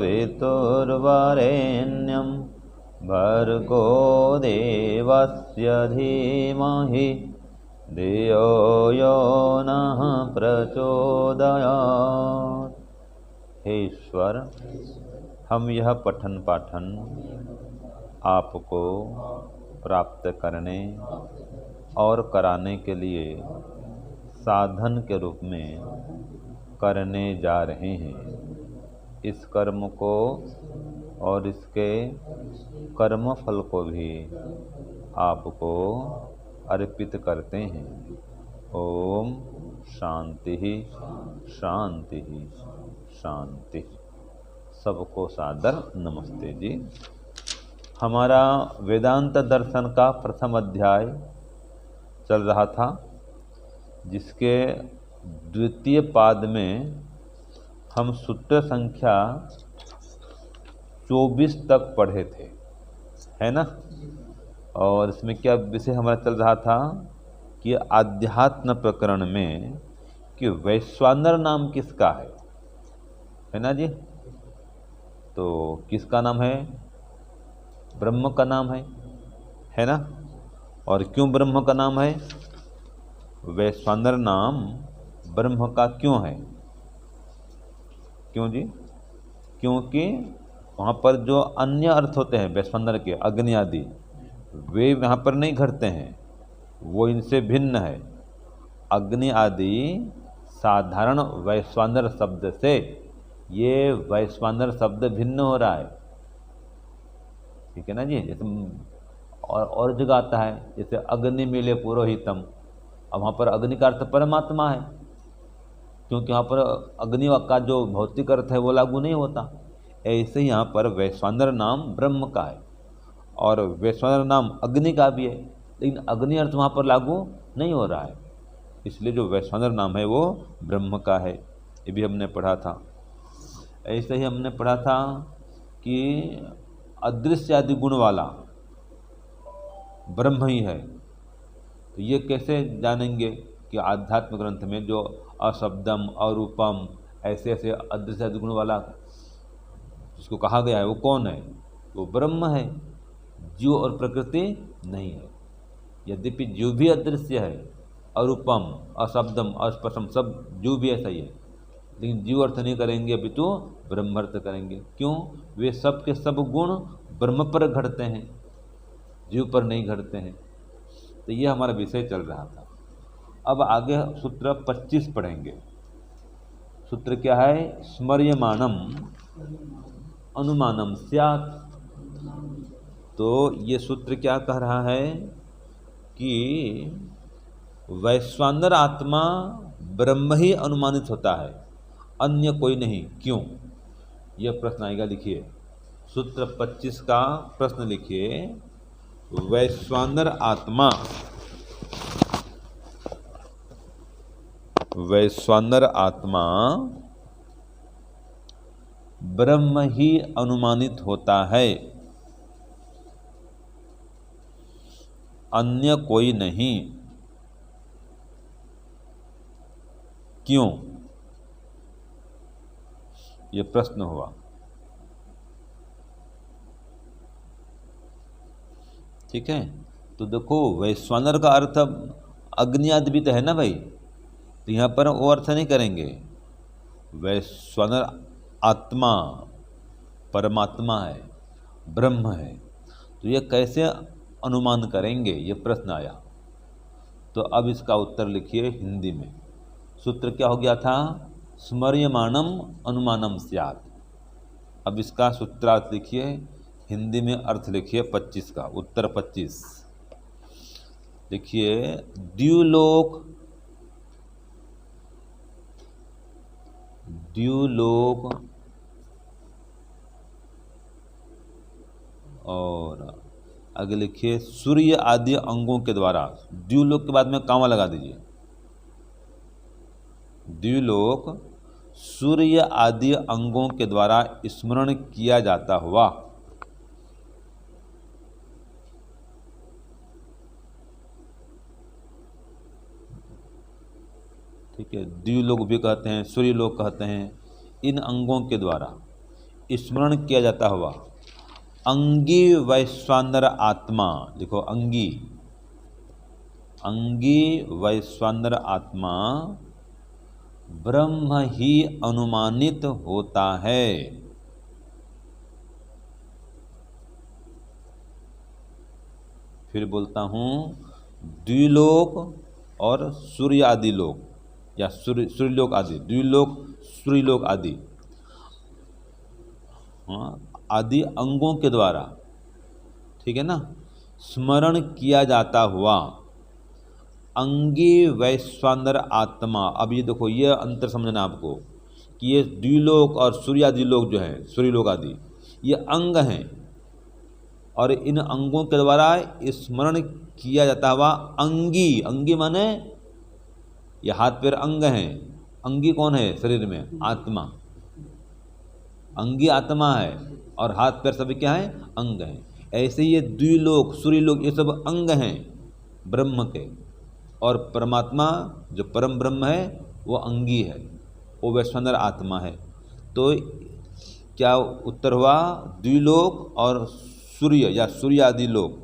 पितुर्वरेण्यं भर्गो देवस्य धीमहि धियो यो नः प्रचोदयात्। हे ईश्वर, हम यह पठन पाठन आपको प्राप्त करने और कराने के लिए साधन के रूप में करने जा रहे हैं। इस कर्म को और इसके कर्म फल को भी आपको अर्पित करते हैं। ओम शांति शांति शांति। सबको सादर नमस्ते जी। हमारा वेदांत दर्शन का प्रथम अध्याय चल रहा था, जिसके द्वितीय पाद में हम सूत्र संख्या 24 तक पढ़े थे, है ना। और इसमें क्या विषय हमारा चल रहा था कि आध्यात्म प्रकरण में कि वैश्वानर नाम किसका है ना जी। तो किसका नाम है? ब्रह्म का नाम है ना। और क्यों ब्रह्म का नाम है? वैश्वानर नाम ब्रह्म का क्यों है? क्यों जी? क्योंकि वहाँ पर जो अन्य अर्थ होते हैं वैश्वानर के, अग्नि आदि, वे यहाँ पर नहीं घटते हैं, वो इनसे भिन्न है। अग्नि आदि साधारण वैश्वानर शब्द से ये वैश्वानर शब्द भिन्न हो रहा है, ठीक है ना जी। जैसे और जगह आता है, जैसे अग्नि मिले पुरोहितम, अब वहाँ पर अग्नि का अर्थ परमात्मा है, क्योंकि वहाँ पर अग्नि का जो भौतिक अर्थ है वो लागू नहीं होता। ऐसे ही यहाँ पर वैश्वानर नाम ब्रह्म का है और वैश्वानर नाम अग्नि का भी है, लेकिन अग्नि अर्थ वहाँ पर लागू नहीं हो रहा है, इसलिए जो वैश्वानर नाम है वो ब्रह्म का है। ये भी हमने पढ़ा था। ऐसे ही हमने पढ़ा था कि अदृश्य आदि गुण वाला ब्रह्म ही है। तो ये कैसे जानेंगे कि आध्यात्म ग्रंथ में जो अशब्दम अरूपम ऐसे ऐसे अदृश्य आदि गुण वाला जिसको कहा गया है वो कौन है? वो ब्रह्म है, जीव और प्रकृति नहीं है। यद्यपि जीव भी अदृश्य है, अरूपम अशब्दम अस्पर्शम सब जीव भी ऐसा ही है, लेकिन जीव अर्थ नहीं करेंगे, अभी तो ब्रह्म अर्थ करेंगे। क्यों? वे सब के सब गुण ब्रह्म पर घटते हैं, जीव पर नहीं घटते हैं। तो ये हमारा विषय चल रहा था। अब आगे सूत्र 25 पढ़ेंगे। सूत्र क्या है? स्मर्यमाणम अनुमानम स्यात्। तो ये सूत्र क्या कह रहा है कि वैश्वानर आत्मा ब्रह्म ही अनुमानित होता है, अन्य कोई नहीं। क्यों? यह प्रश्न आएगा। लिखिए सूत्र 25 का प्रश्न लिखिए। वैश्वानर आत्मा ब्रह्म ही अनुमानित होता है, अन्य कोई नहीं। क्यों? ये प्रश्न हुआ। ठीक है, तो देखो वैश्वानर का अर्थ अग्नि आदि भी तो है ना भाई, तो यहाँ पर वो अर्थ नहीं करेंगे। वैश्वानर आत्मा परमात्मा है, ब्रह्म है, तो ये कैसे अनुमान करेंगे? ये प्रश्न आया। तो अब इसका उत्तर लिखिए हिंदी में। सूत्र क्या हो गया था? स्मर्यमाणम अनुमानम स्यात्। अब इसका सूत्रार्थ लिखिए, हिंदी में अर्थ लिखिए 25 का, उत्तर 25 लिखिए। द्युलोक और आगे लिखिए सूर्य आदि अंगों के द्वारा। द्युलोक के बाद में कामा लगा दीजिए। द्युलोक सूर्य आदि अंगों के द्वारा स्मरण किया जाता हुआ। ठीक है, द्युलोक भी कहते हैं, सूर्य लोक कहते हैं। इन अंगों के द्वारा स्मरण किया जाता हुआ अंगी वैश्वानर आत्मा, देखो अंगी, अंगी वैश्वानर आत्मा ब्रह्म ही अनुमानित होता है। फिर बोलता हूँ, द्विलोक और सूर्य आदि लोक या सूर्यलोक आदि, द्विलोक सूर्यलोक आदि, हाँ, आदि अंगों के द्वारा, ठीक है ना, स्मरण किया जाता हुआ अंगी वैश्वानर आत्मा। अब ये देखो, ये अंतर समझना आपको कि ये द्विलोक और सूर्यादि लोक जो हैं, सूर्यलोक आदि, ये अंग हैं और इन अंगों के द्वारा स्मरण किया जाता हुआ अंगी, अंगी माने ये हाथ पैर अंग हैं। अंगी कौन है शरीर में? आत्मा। अंगी आत्मा है और हाथ पैर सभी क्या है? अंग हैं। ऐसे ये द्विलोक सूर्यलोक ये सब अंग हैं ब्रह्म के, और परमात्मा जो परम ब्रह्म है वो अंगी है, वो वैश्वानर आत्मा है। तो क्या उत्तर हुआ? द्विलोक और सूर्य या सूर्य आदि लोक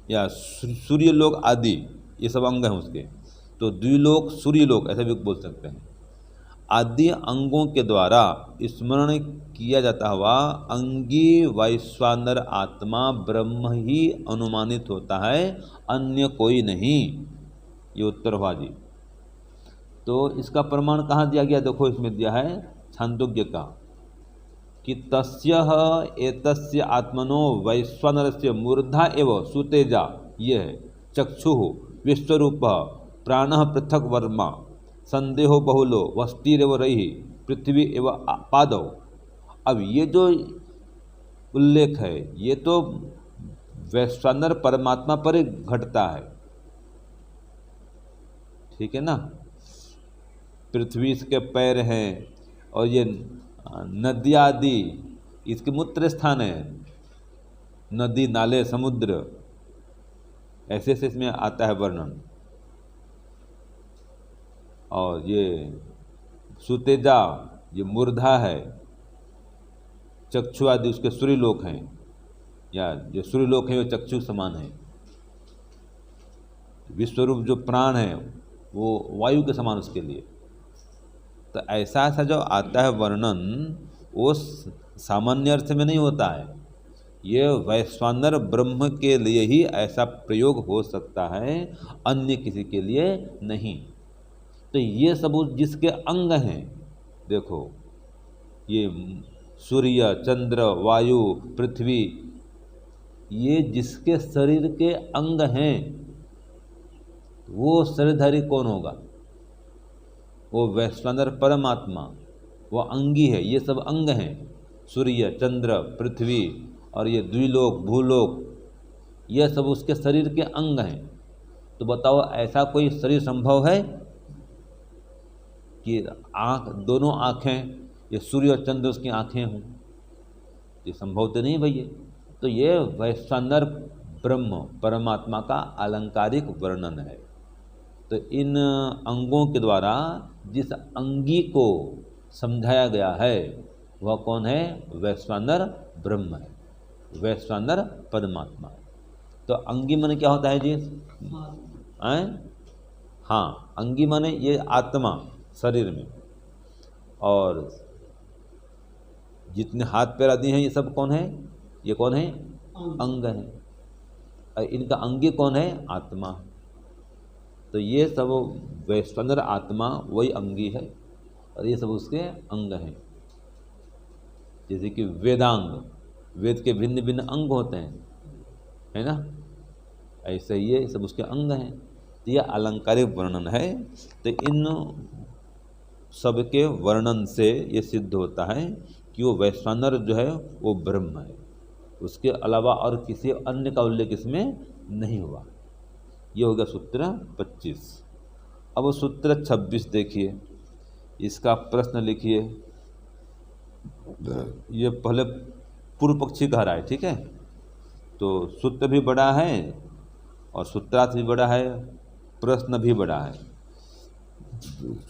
या सूर्यलोक आदि ये सब अंग हैं उसके। तो द्विलोक सूर्यलोक ऐसे भी बोल सकते हैं। आदि अंगों के द्वारा स्मरण किया जाता हुआ अंगी वैश्वानर आत्मा ब्रह्म ही अनुमानित होता है, अन्य कोई नहीं। ये उत्तर हुआ जी। तो इसका प्रमाण कहाँ दिया गया? देखो इसमें दिया है छांदोग्य का कि तस्यः एतस्य आत्मनो वैश्वानरस्य मूर्धा एव सुतेजा, ये है चक्षुः विश्वरूप प्राणः पृथक वर्मा संदेहो बहुलो वस्तिरेव रही पृथ्वी एव पादौ। अब ये जो उल्लेख है ये तो वैश्वानर परमात्मा पर ही घटता है, ठीक है ना। पृथ्वी इसके पैर हैं और ये नदी आदि इसके मूत्र स्थान है, नदी नाले समुद्र, ऐसे से इसमें आता है वर्णन। और ये सुतेजा ये मूर्धा है, चक्षु आदि उसके सूर्यलोक हैं, या जो सूर्यलोक है वो चक्षु समान है। विश्वरूप जो प्राण है वो वायु के समान उसके लिए। तो ऐसा ऐसा जो आता है वर्णन वो सामान्य अर्थ में नहीं होता है, ये वैश्वानर ब्रह्म के लिए ही ऐसा प्रयोग हो सकता है, अन्य किसी के लिए नहीं। तो ये सब जिसके अंग हैं, देखो ये सूर्य चंद्र वायु पृथ्वी, ये जिसके शरीर के अंग हैं वो शरीरधारी कौन होगा? वो वैश्वानर परमात्मा, वो अंगी है। ये सब अंग हैं, सूर्य चंद्र पृथ्वी और ये द्विलोक भूलोक, ये सब उसके शरीर के अंग हैं। तो बताओ ऐसा कोई शरीर संभव है कि आँख, दोनों आँखें, ये सूर्य और चंद्र उसकी आँखें हों? ये संभव तो नहीं भैया। तो ये वैश्वानर ब्रह्म परमात्मा का अलंकारिक वर्णन है। तो इन अंगों के द्वारा जिस अंगी को समझाया गया है वह कौन है? वैश्वानर ब्रह्म है, वैश्वानर परमात्मा है। तो अंगी माने क्या होता है जी? हाँ, अंगी माने ये आत्मा शरीर में, और जितने हाथ पैर आदि हैं ये सब कौन है? ये कौन है? अंग है। और इनका अंगी कौन है? आत्मा। तो ये सब वैश्वानर आत्मा वही अंगी है और ये सब उसके अंग हैं। जैसे कि वेदांग, वेद के भिन्न भिन्न अंग होते हैं, है ना, ऐसे ये सब उसके अंग हैं। तो यह अलंकारिक वर्णन है। तो इन सबके वर्णन से ये सिद्ध होता है कि वो वैश्वानर जो है वो ब्रह्म है, उसके अलावा और किसी अन्य का उल्लेख इसमें नहीं हुआ। ये हो गया सूत्र 25। अब सूत्र 26 देखिए, इसका प्रश्न लिखिए। ये पहले पूर्व पक्षी कह रहा है, ठीक है। तो सूत्र भी बड़ा है और सूत्रार्थ भी बड़ा है, प्रश्न भी बड़ा है।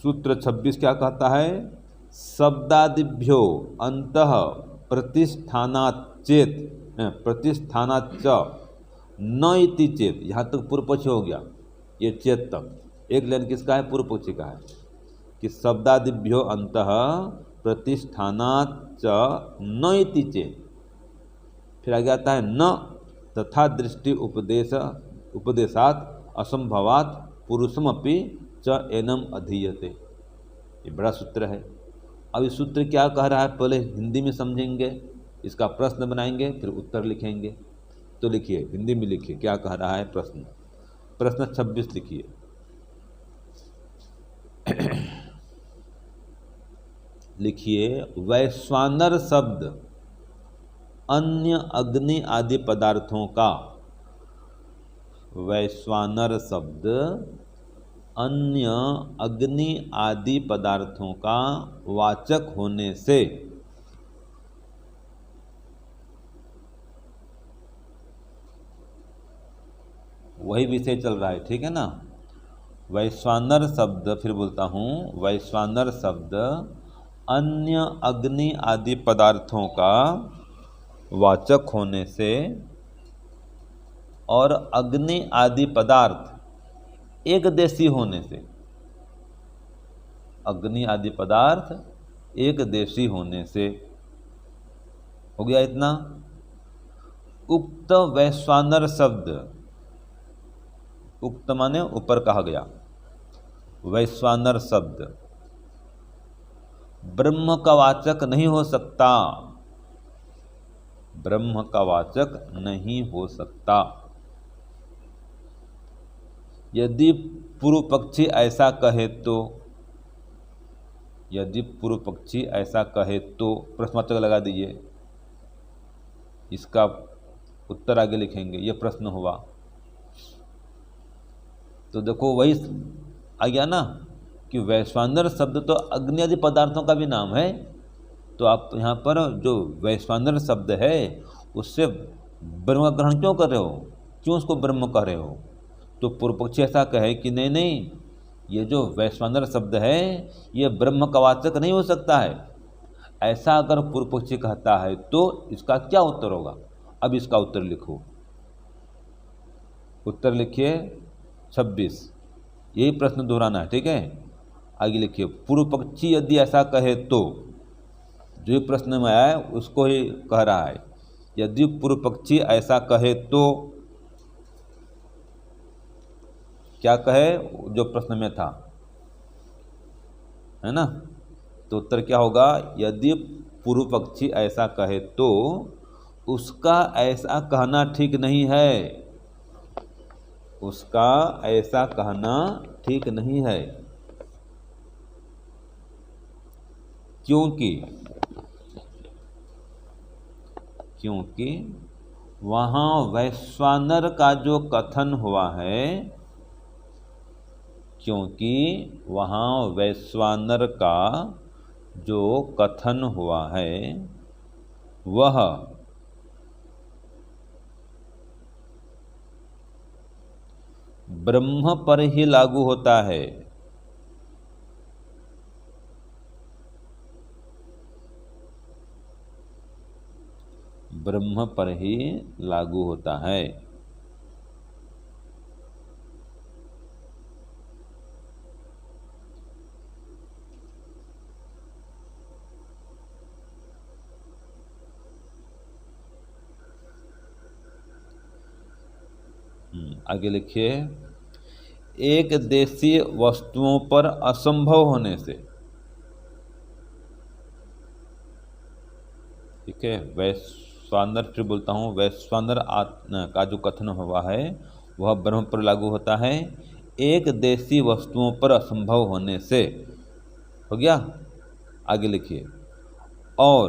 सूत्र 26 क्या कहता है शब्दादिभ्यो अंतः प्रतिष्ठानात् चेत प्रतिष्ठानाच्च न इति चेत, यहाँ तक पूर्व पक्ष हो गया, ये चेत तक एक लाइन किसका है? पूर्व पक्षी का है कि शब्दादिभ्यो अंतः प्रतिष्ठानाच्च न इति चेत। फिर आगे आता है न तथा दृष्टि उपदेशात असंभवात पुरुषमपि च एनम अधीयते। ये बड़ा सूत्र है। अब इस सूत्र क्या कह रहा है पहले हिंदी में समझेंगे, इसका प्रश्न बनाएंगे, फिर उत्तर लिखेंगे। तो लिखिए, हिंदी में लिखिए क्या कह रहा है प्रश्न। प्रश्न 26 लिखिए। लिखिए, वैश्वानर शब्द अन्य अग्नि आदि पदार्थों का, वैश्वानर शब्द अन्य अग्नि आदि पदार्थों का वाचक होने से वही विषय चल रहा है, ठीक है ना। वैश्वानर शब्द, फिर बोलता हूँ, वैश्वानर शब्द अन्य अग्नि आदि पदार्थों का वाचक होने से और अग्नि आदि पदार्थ एक देशी होने से, अग्नि आदि पदार्थ एक देशी होने से, हो गया इतना। उक्त वैश्वानर शब्द, उक्त माने ऊपर कहा गया, वैश्वानर शब्द ब्रह्म का वाचक नहीं हो सकता, ब्रह्म का वाचक नहीं हो सकता। यदि पूर्व पक्षी ऐसा कहे तो, यदि पूर्व पक्षी ऐसा कहे तो प्रश्नवाचक लगा दीजिए, इसका उत्तर आगे लिखेंगे। यह प्रश्न हुआ तो देखो वही आ गया ना कि वैश्वानर शब्द तो अग्नि आदि पदार्थों का भी नाम है। तो आप यहाँ पर जो वैश्वानर शब्द है उससे ब्रह्म का ग्रहण क्यों कर रहे हो, क्यों उसको ब्रह्म कह रहे हो? तो पूर्व पक्षी ऐसा कहे कि नहीं नहीं, ये जो वैश्वानर शब्द है ये ब्रह्म का वाचक नहीं हो सकता है। ऐसा अगर पूर्व पक्षी कहता है तो इसका क्या उत्तर होगा? अब इसका उत्तर लिखो। उत्तर लिखिए 26, यही प्रश्न दोहराना है, ठीक है। आगे लिखिए, पूर्व पक्षी यदि ऐसा कहे तो, जो प्रश्न में आया है उसको ही कह रहा है। यदि पूर्व पक्षी ऐसा कहे तो क्या कहे, जो प्रश्न में था, है ना। तो उत्तर क्या होगा? यदि पूर्व पक्षी ऐसा कहे तो उसका ऐसा कहना ठीक नहीं है, उसका ऐसा कहना ठीक नहीं है। क्योंकि वहाँ वैश्वानर का जो कथन हुआ है, क्योंकि वहाँ वैश्वानर का जो कथन हुआ है वह ब्रह्म पर ही लागू होता है। ब्रह्म पर ही लागू होता है। आगे लिखिए, एक देशीय वस्तुओं पर असंभव होने से, ठीक है। वैश्वानर, फिर बोलता हूँ, वैश्वानर का जो कथन हुआ है वह ब्रह्म पर लागू होता है एक देशी वस्तुओं पर असंभव होने से। हो गया। आगे लिखिए, और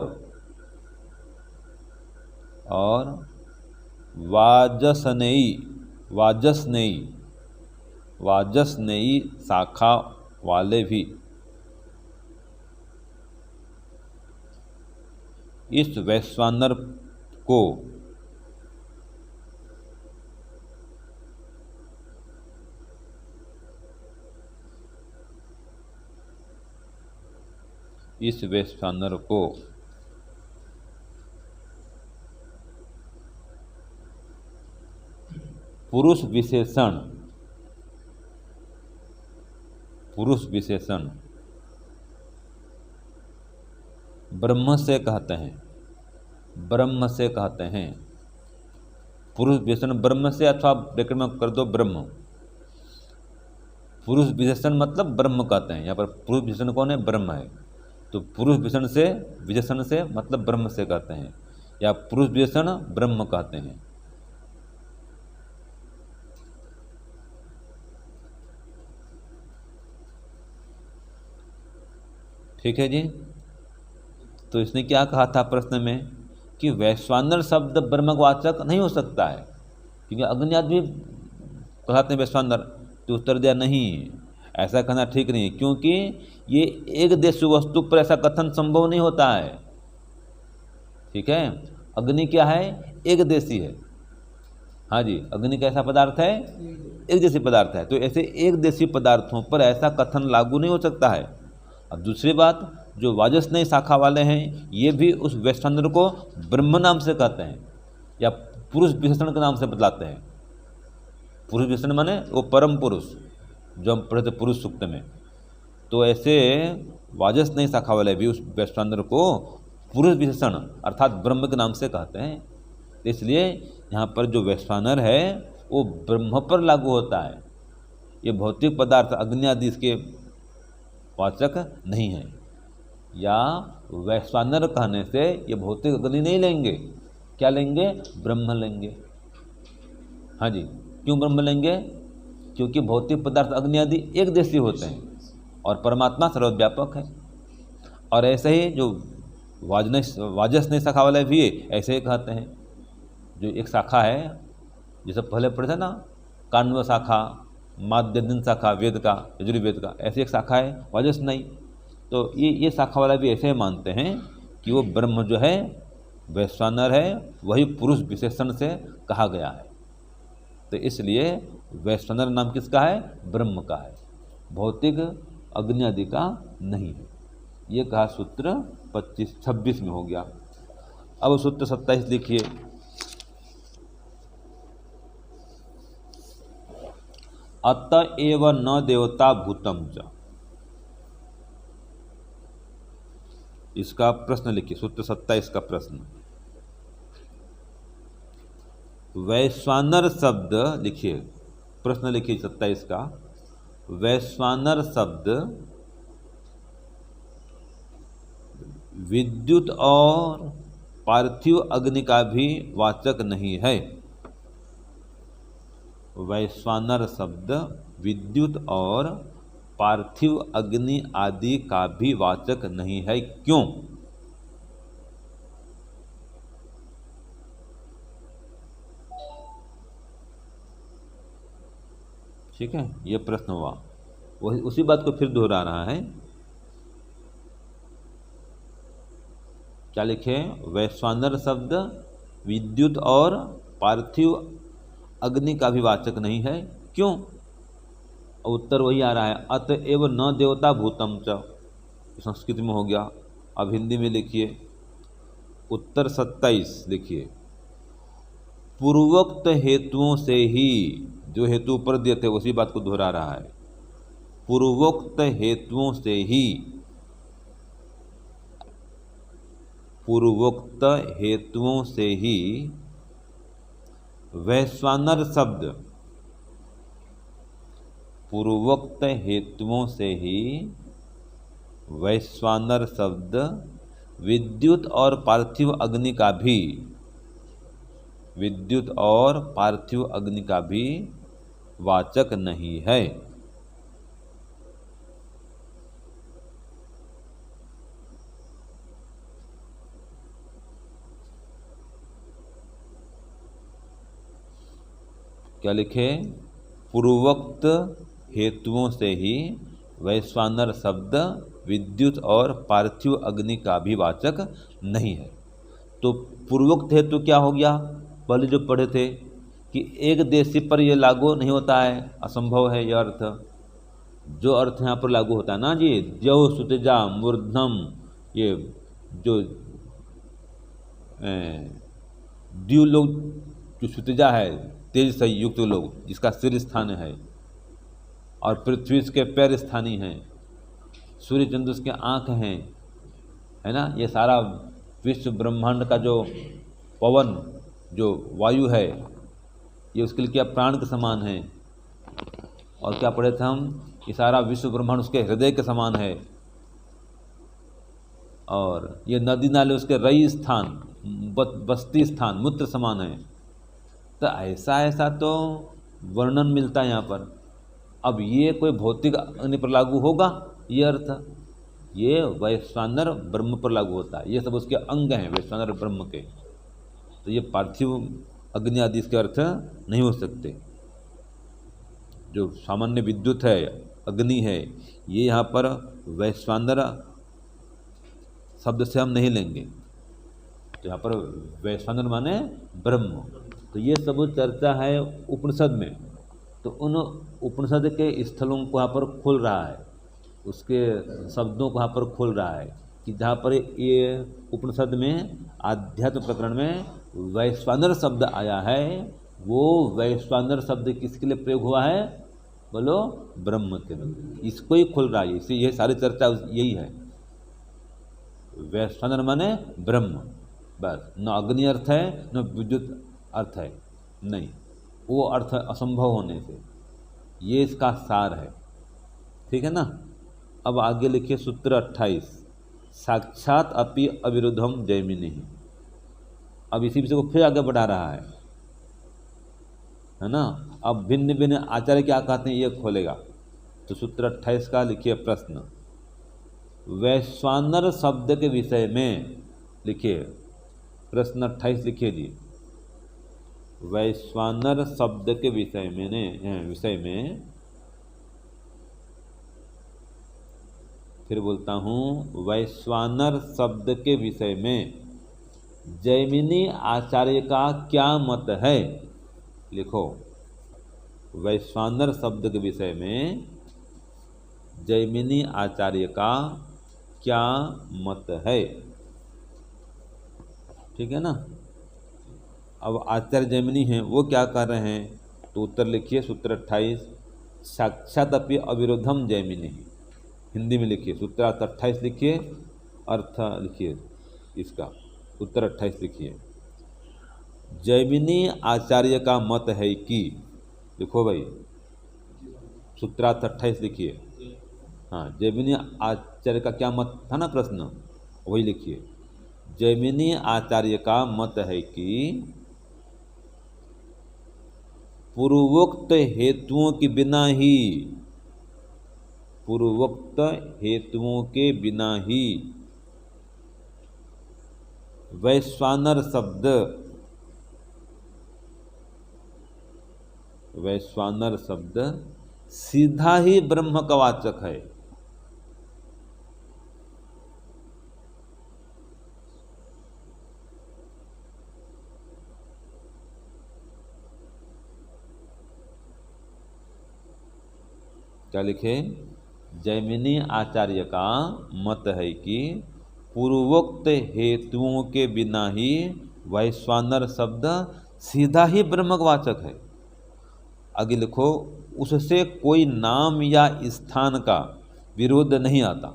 वाजसनेयी शाखा वाले भी इस वैश्वानर को इस वैश्वानर को पुरुष विशेषण ब्रह्म से कहते हैं, पुरुष विशेषण ब्रह्म से, अथवा ब्रैकेट में कर दो ब्रह्म। पुरुष विशेषण मतलब ब्रह्म कहते हैं। यहाँ पर पुरुष विशेषण कौन है? ब्रह्म है। तो पुरुष विशेषण से मतलब ब्रह्म से कहते हैं, या पुरुष विशेषण ब्रह्म कहते हैं। ठीक है जी। तो इसने क्या कहा था प्रश्न में कि वैश्वानर शब्द ब्रह्मवाचक नहीं हो सकता है, क्योंकि अग्नि आदि भी कहलाते हैं वैश्वानर। तो उत्तर दिया नहीं, ऐसा कहना ठीक नहीं, क्योंकि ये एक देशी वस्तु पर ऐसा कथन संभव नहीं होता है। ठीक है, अग्नि क्या है? एक देशी है। हाँ जी, अग्नि कैसा पदार्थ है? एक देशी पदार्थ है। तो ऐसे एक देशी पदार्थों पर ऐसा कथन लागू नहीं हो सकता है। अब दूसरी बात, जो वाजस्नेयी शाखा वाले हैं ये भी उस वैश्वानर को ब्रह्म नाम से कहते हैं, या पुरुष विशेषण के नाम से बतलाते हैं। पुरुष विशेषण माने वो परम पुरुष, जो हम पढ़े थे पुरुष सूक्त में। तो ऐसे वाजस्नेयी शाखा वाले भी उस वैश्वानर को पुरुष विशेषण अर्थात ब्रह्म के नाम से कहते हैं। इसलिए यहाँ पर जो वैश्वानर है वो ब्रह्म पर लागू होता है। ये भौतिक पदार्थ अग्नि आदि इसके वाचक नहीं है, या वैश्वानर कहने से ये भौतिक अग्नि नहीं लेंगे। क्या लेंगे? ब्रह्म लेंगे। हाँ जी, क्यों ब्रह्म लेंगे? क्योंकि भौतिक पदार्थ अग्नि आदि एक देशी होते हैं और परमात्मा सर्वव्यापक है। और ऐसे ही जो वाजस्नेयी शाखा वाले भी ऐसे ही कहते हैं। जो एक शाखा है, जैसे पहले पढ़े थे ना, काण्व शाखा, माध्यदिन शाखा वेद का, यजुर्वेद का, ऐसी एक शाखा है वाजस्नेयी। तो ये शाखा वाला भी ऐसे मानते हैं कि वो ब्रह्म जो है वैश्वानर है, वही पुरुष विशेषण से कहा गया है। तो इसलिए वैश्वानर नाम किसका है? ब्रह्म का है, भौतिक अग्नि आदि का नहीं है। ये कहा सूत्र 26 में हो गया। अब सूत्र 27 लिखिए। अतएव न देवता भूतम च, इसका प्रश्न लिखिए। सूत्र 27 का प्रश्न, वैश्वानर शब्द लिखिए, प्रश्न लिखिए 27 का। वैश्वानर शब्द विद्युत और पार्थिव अग्नि का भी वाचक नहीं है। वैश्वानर शब्द विद्युत और पार्थिव अग्नि आदि का भी वाचक नहीं है। क्यों? ठीक है, यह प्रश्न हुआ। वही उसी बात को फिर दोहरा रहा है। क्या लिखे? वैश्वानर शब्द विद्युत और पार्थिव अग्नि का भी वाचक नहीं है। क्यों? उत्तर वही आ रहा है, अतएव न देवता भूतम च, संस्कृत में हो गया। अब हिंदी में लिखिए, उत्तर 27 लिखिए। पूर्वोक्त हेतुओं से ही, जो हेतु ऊपर दिए थे उसी बात को दोहरा रहा है। पूर्वोक्त हेतुओं से ही, पूर्वोक्त हेतुओं से ही वैश्वानर शब्द, पूर्वोक्त हेतुओं से ही वैश्वानर शब्द विद्युत और पार्थिव अग्नि का भी, विद्युत और पार्थिव अग्नि का भी वाचक नहीं है। क्या लिखे? पूर्वोक्त हेतुओं से ही वैश्वानर शब्द विद्युत और पार्थिव अग्नि का भी वाचक नहीं है। तो पूर्वोक्त हेतु क्या हो गया? पहले जो पढ़े थे कि एक देशी पर यह लागू नहीं होता है, असंभव है यह अर्थ। जो अर्थ यहाँ पर लागू होता है ना जी, ज्यो सुतजा मूर्धम ये जो द्यू लोग, जो क्षुतिजा है, तेज से युक्त लोग, जिसका सिर स्थान है, और पृथ्वी के पैर स्थानीय हैं, सूर्य चंद्र उसके आँख हैं, है ना। ये सारा विश्व ब्रह्मांड का जो पवन, जो वायु है, ये उसके लिए क्या प्राण के समान है। और क्या पढ़े थे हम, ये सारा विश्व ब्रह्मांड उसके हृदय के समान है। और ये नदी नाले उसके रई स्थान, बस्ती स्थान, मूत्र समान है। तो ऐसा तो वर्णन मिलता है यहाँ पर। अब ये कोई भौतिक अग्नि पर लागू होगा ये अर्थ, ये वैश्वानर ब्रह्म पर लागू होता है। ये सब उसके अंग हैं वैश्वानर ब्रह्म के। तो ये पार्थिव अग्नि आदि इसके अर्थ नहीं हो सकते। जो सामान्य विद्युत है, अग्नि है, ये यहाँ पर वैश्वानर शब्द से हम नहीं लेंगे। तो यहाँ पर वैश्वानर माने ब्रह्म। तो ये सब चर्चा है उपनिषद में। तो उन उपनिषद के स्थलों को यहाँ पर खोल रहा है, उसके शब्दों को यहाँ पर खोल रहा है कि जहाँ पर ये उपनिषद में आध्यात्म प्रकरण में वैश्वानर शब्द आया है, वो वैश्वानर शब्द किसके लिए प्रयोग हुआ है, बोलो ब्रह्म के लिए। इसको ही खोल रहा है। इसे ये सारी चर्चा यही है। वैश्वानर माने ब्रह्म, बस। न अग्नि अर्थ है, न विद्युत अर्थ है, नहीं, वो अर्थ असंभव होने से। ये इसका सार है, ठीक है ना। अब आगे लिखिए सूत्र 28, साक्षात अपि अविरुद्धम जैमिनि। अब इसी विषय को फिर आगे बढ़ा रहा है ना। अब भिन्न भिन्न आचार्य क्या कहते हैं ये खोलेगा। तो सूत्र 28 का लिखिए प्रश्न, वैश्वानर शब्द के विषय में लिखिए, प्रश्न 28 लिखिए जी। वैश्वानर शब्द के विषय में फिर बोलता हूँ, वैश्वानर शब्द के विषय में जैमिनी आचार्य का क्या मत है। लिखो, वैश्वानर शब्द के विषय में जैमिनी आचार्य का क्या मत है, ठीक है ना। अब आचार्य जैमिनी हैं, वो क्या कर रहे हैं, तो उत्तर लिखिए सूत्र 28, साक्षात अपि अविरुद्धम जैमिनि। हिंदी में लिखिए, सूत्र 28 लिखिए, अर्थ लिखिए इसका, उत्तर 28 लिखिए। जैमिनी आचार्य का मत है कि, लिखो भाई, सूत्रार्थ 28 लिखिए। हाँ, जैमिनी आचार्य का क्या मत था ना प्रश्न, वही लिखिए। जैमिनी आचार्य का मत है कि पूर्वोक्त हेतुओं के बिना ही, पूर्वोक्त हेतुओं के बिना ही वैश्वानर शब्द सीधा ही ब्रह्म का वाचक है। क्या लिखे, जैमिनी आचार्य का मत है कि पूर्वोक्त हेतुओं के बिना ही वैश्वानर शब्द सीधा ही ब्रह्मवाचक है। आगे लिखो, उससे कोई नाम या स्थान का विरोध नहीं आता।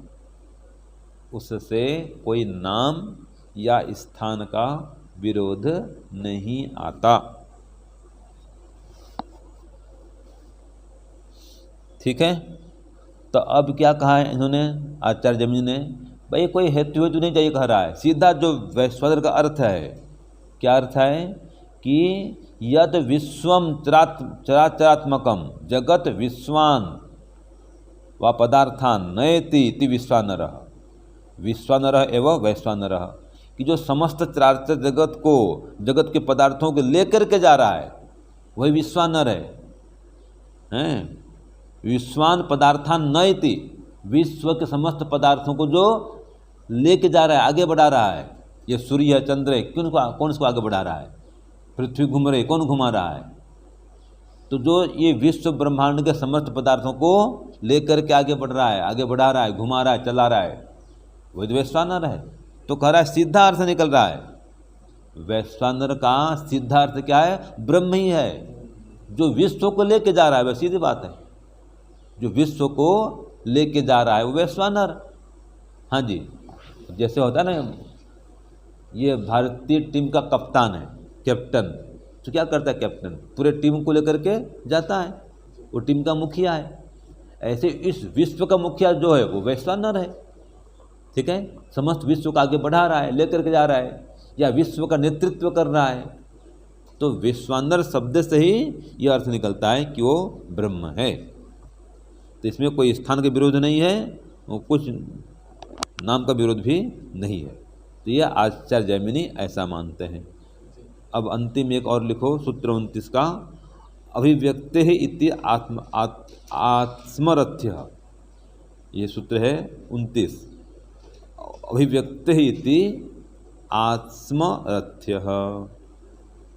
उससे कोई नाम या स्थान का विरोध नहीं आता। ठीक है। तो अब क्या कहा है इन्होंने, आचार्य जैमिनि ने, भाई कोई हेतु हेतु नहीं चाहिए कह रहा है, सीधा जो वैश्वानर का अर्थ है, क्या अर्थ है कि यद विश्वम चराचरात्मकम जगत विश्वान व पदार्थान नयति इति विश्वानरः, विश्वानरः एवं वैश्वानरः, कि जो समस्त चराचर जगत को, जगत के पदार्थों को लेकर के जा रहा है वही विश्वानर है। विश्वान पदार्थान नयति, विश्व के समस्त पदार्थों को जो लेके जा रहा है, आगे बढ़ा रहा है। ये सूर्य है, चंद्र है, कौन इसको आगे बढ़ा रहा है, पृथ्वी घूम रही, कौन घुमा रहा है। तो जो ये विश्व ब्रह्मांड के समस्त पदार्थों को लेकर के आगे बढ़ रहा है, आगे बढ़ा रहा है, घुमा रहा है, चला रहा है, वही तो वैश्वानर है। तो कह रहा है सीधा अर्थ निकल रहा है, वैश्वानर का सीधा अर्थ क्या है? ब्रह्म ही है, जो विश्व को लेके जा रहा है। वह सीधी बात है, जो विश्व को लेके जा रहा है वो वैश्वानर। हाँ जी, जैसे होता है ना, ये भारतीय टीम का कप्तान है, कैप्टन। तो क्या करता है कैप्टन? पूरे टीम को लेकर के जाता है, वो टीम का मुखिया है। ऐसे इस विश्व का मुखिया जो है वो वैश्वानर है। ठीक है, समस्त विश्व को आगे बढ़ा रहा है, लेकर के जा रहा है, या विश्व का नेतृत्व कर रहा है। तो वैश्वानर शब्द से ही यह अर्थ निकलता है कि वो ब्रह्म है। तो इसमें कोई स्थान का विरोध नहीं है, वो कुछ नाम का विरोध भी नहीं है। तो यह आचार्य जैमिनी ऐसा मानते हैं। अब अंतिम एक और लिखो, सूत्र 29 का, अभिव्यक्ते इति आत्मरथ्य। ये सूत्र है 29, अभिव्यक्ते इति आत्मरथ्य,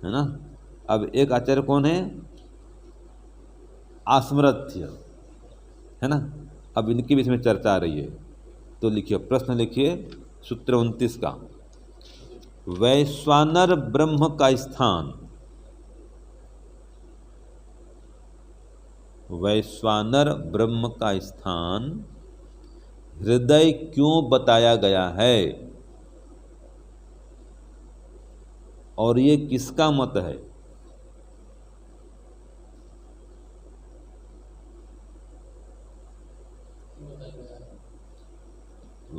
है ना। अब एक आचार्य कौन है? आत्मरथ्य, है ना। अब इनके बीच में चर्चा आ रही है, तो लिखिए, प्रश्न लिखिए सूत्र 29 का, वैश्वानर ब्रह्म का स्थान, वैश्वानर ब्रह्म का स्थान हृदय क्यों बताया गया है, और ये किसका मत है?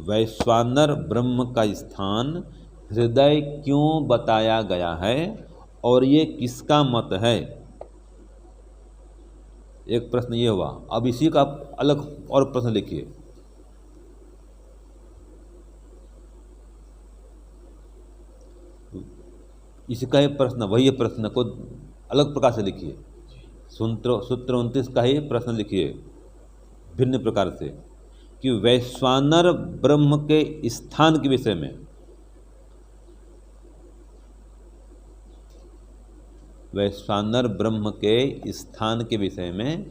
वैश्वानर ब्रह्म का स्थान हृदय क्यों बताया गया है, और ये किसका मत है? एक प्रश्न ये हुआ। अब इसी का अलग और प्रश्न लिखिए। इसका ही प्रश्न, वही प्रश्न को अलग प्रकार से लिखिए। सूत्र 29 का ही प्रश्न लिखिए भिन्न प्रकार से, कि वैश्वानर ब्रह्म के स्थान के विषय में, वैश्वानर ब्रह्म के स्थान के विषय में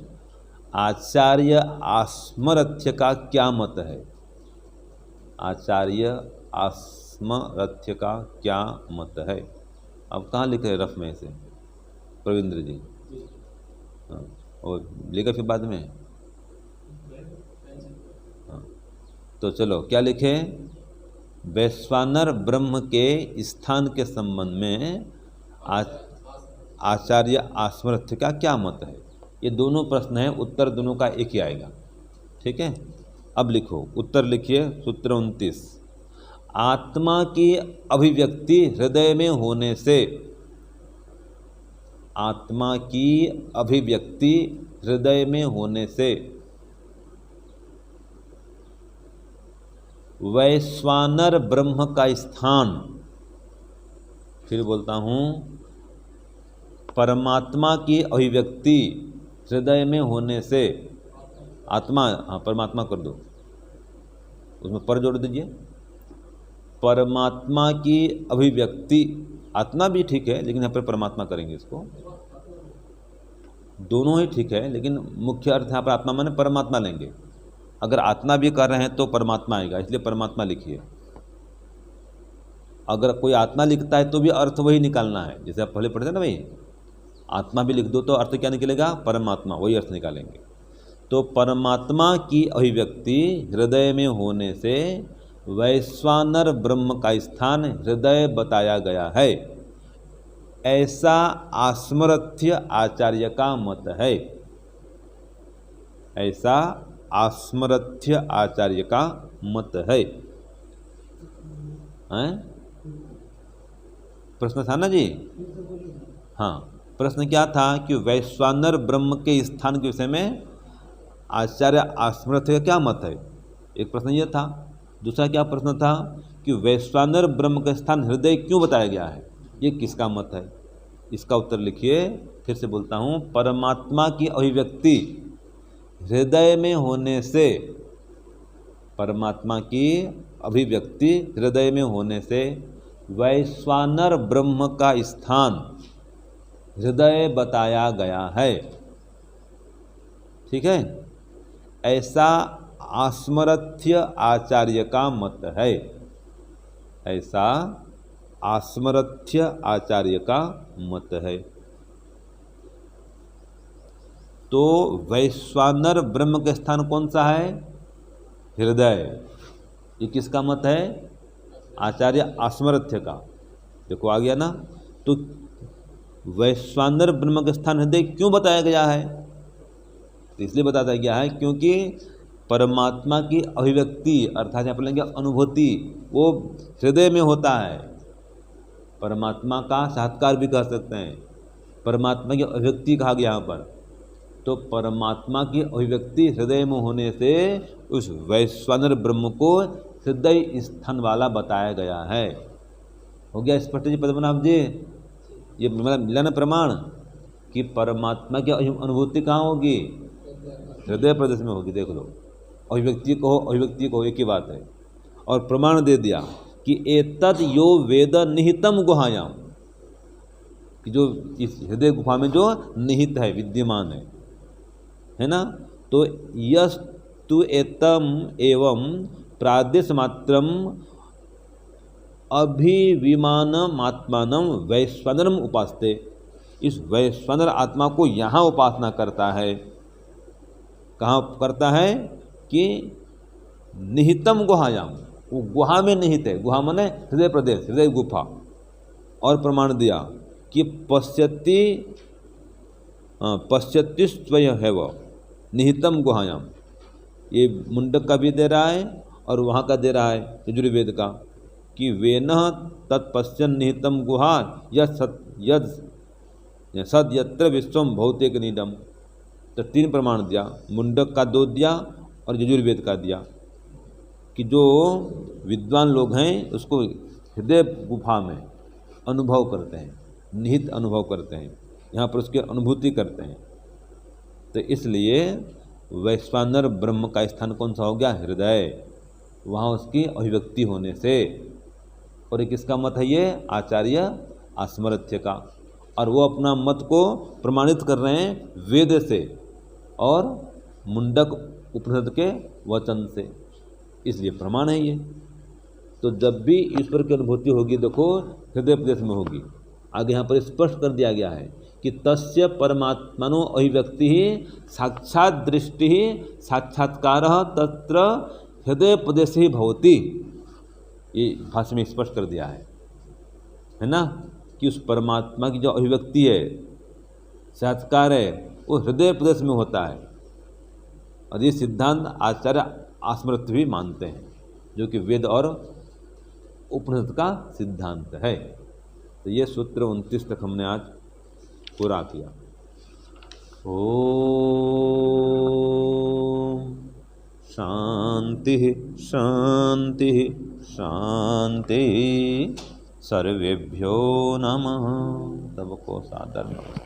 आचार्य आस्मरथ्य का क्या मत है? आचार्य आस्मरथ्य का क्या मत है? अब कहाँ लिख रहे रफ में से प्रवींद्र जी? हाँ, और लिखा फिर बाद में। हाँ, तो चलो क्या लिखे? वैश्वानर ब्रह्म के स्थान के संबंध में आचार्य आस्मरथ्य का क्या मत है? ये दोनों प्रश्न हैं, उत्तर दोनों का एक ही आएगा। ठीक है, अब लिखो, उत्तर लिखिए सूत्र 29, आत्मा की अभिव्यक्ति हृदय में होने से, आत्मा की अभिव्यक्ति हृदय में होने से वैश्वानर ब्रह्म का स्थान, फिर बोलता हूँ, परमात्मा की अभिव्यक्ति हृदय में होने से, आत्मा, हाँ परमात्मा कर दो, उसमें पर जोड़ दीजिए, परमात्मा की अभिव्यक्ति, आत्मा भी ठीक है लेकिन यहाँ पर परमात्मा करेंगे इसको, दोनों ही ठीक है लेकिन मुख्य अर्थ यहाँ पर आत्मा माने परमात्मा लेंगे। अगर आत्मा भी कर रहे हैं तो परमात्मा आएगा, इसलिए परमात्मा लिखिए। अगर कोई आत्मा लिखता है तो भी अर्थ वही निकालना है, जैसे आप पहले पढ़ते हैं ना भाई, आत्मा भी लिख दो तो अर्थ क्या निकलेगा? परमात्मा, वही अर्थ निकालेंगे। तो परमात्मा की अभिव्यक्ति हृदय में होने से वैश्वानर ब्रह्म का स्थान हृदय बताया गया है, ऐसा आस्मरथ्य आचार्य का मत है, ऐसा आस्मरथ्य आचार्य का मत है। प्रश्न था ना जी? हाँ, प्रश्न क्या था कि वैश्वानर ब्रह्म के स्थान के विषय में आचार्य आस्मरथ्य का क्या मत है, एक प्रश्न यह था। दूसरा क्या प्रश्न था कि वैश्वानर ब्रह्म का स्थान हृदय क्यों बताया गया है, ये किसका मत है? इसका उत्तर लिखिए। फिर से बोलता हूँ, परमात्मा की अभिव्यक्ति हृदय में होने से, परमात्मा की अभिव्यक्ति हृदय में होने से वैश्वानर ब्रह्म का स्थान हृदय बताया गया है। ठीक है, ऐसा आस्मरथ्य आचार्य का मत है। ऐसा आस्मरथ्य आचार्य का मत है। तो वैश्वानर ब्रह्म का स्थान कौन सा है? हृदय। ये किसका मत है? आचार्य आस्मरथ्य का। देखो आ गया ना। तो वैश्वानर ब्रह्म का स्थान हृदय क्यों बताया गया है? तो इसलिए बताया गया है क्योंकि परमात्मा की अभिव्यक्ति अर्थात यहाँ पर लेंगे अनुभूति, वो हृदय में होता है। परमात्मा का साक्षात्कार भी कह सकते हैं, परमात्मा की अभिव्यक्ति कहा गया यहाँ पर। तो परमात्मा की अभिव्यक्ति हृदय में होने से उस वैश्वानर ब्रह्म को हृदय स्थान वाला बताया गया है। हो गया स्पष्ट जी पद्मनाभ जी? ये मिला ना प्रमाण कि परमात्मा की अनुभूति कहाँ होगी? हृदय प्रदेश में होगी। देख लो, अभिव्यक्ति को एक ही बात है। और प्रमाण दे दिया कि एतत् यो वेद निहितम गुहायाम, कि जो इस हृदय गुफा में जो निहित है, विद्यमान है ना। तो यस्तु एतम एवं प्रादेश मात्रम अभिविमानमात्मानं वैश्वानरम उपासते। इस वैश्वानर आत्मा को यहाँ उपासना करता है। कहाँ करता है? कि निहितम गुहायाम, वो गुहा में निहित है। गुहा माने हृदय प्रदेश, हृदय गुफा। और प्रमाण दिया कि पश्यति स्वयं है वह निहितम गुहायाम। ये मुंडक का भी दे रहा है और वहाँ का दे रहा है यजुर्वेद का, कि वेनः तत्पश्यन् निहितम गुहा सद यत्र विश्वम भौतिक निडम। तो 3 प्रमाण दिया, मुंडक का 2 दिया और यजुर्वेद का दिया, कि जो विद्वान लोग हैं उसको हृदय गुफा में अनुभव करते हैं, निहित अनुभव करते हैं, यहाँ पर उसकी अनुभूति करते हैं। तो इसलिए वैश्वानर ब्रह्म का स्थान कौन सा हो गया? हृदय। वहाँ उसकी अभिव्यक्ति होने से। और ये किसका मत है? ये आचार्य आस्मरथ्य का। और वो अपना मत को प्रमाणित कर रहे हैं वेद से और मुंडक उपनिषद के वचन से, इसलिए प्रमाण है ये। तो जब भी ईश्वर की अनुभूति होगी, देखो हृदय प्रदेश में होगी। आगे यहाँ पर स्पष्ट कर दिया गया है कि तस्य परमात्मनो अभिव्यक्ति ही साक्षात दृष्टि ही साक्षात्कार तत्र हृदय प्रदेश ही भवति। ये भाष्य में स्पष्ट कर दिया है ना, कि उस परमात्मा की जो अभिव्यक्ति है, साक्षात्कार है, वो हृदय प्रदेश में होता है। और ये सिद्धांत आचार्य आस्मरथ्य भी मानते हैं, जो कि वेद और उपनिषद का सिद्धांत है। तो ये सूत्र 29 तक हमने आज पूरा किया। ओम शांति शांति शांति। सर्वेभ्यो नमः। सबको सादर नमस्कार।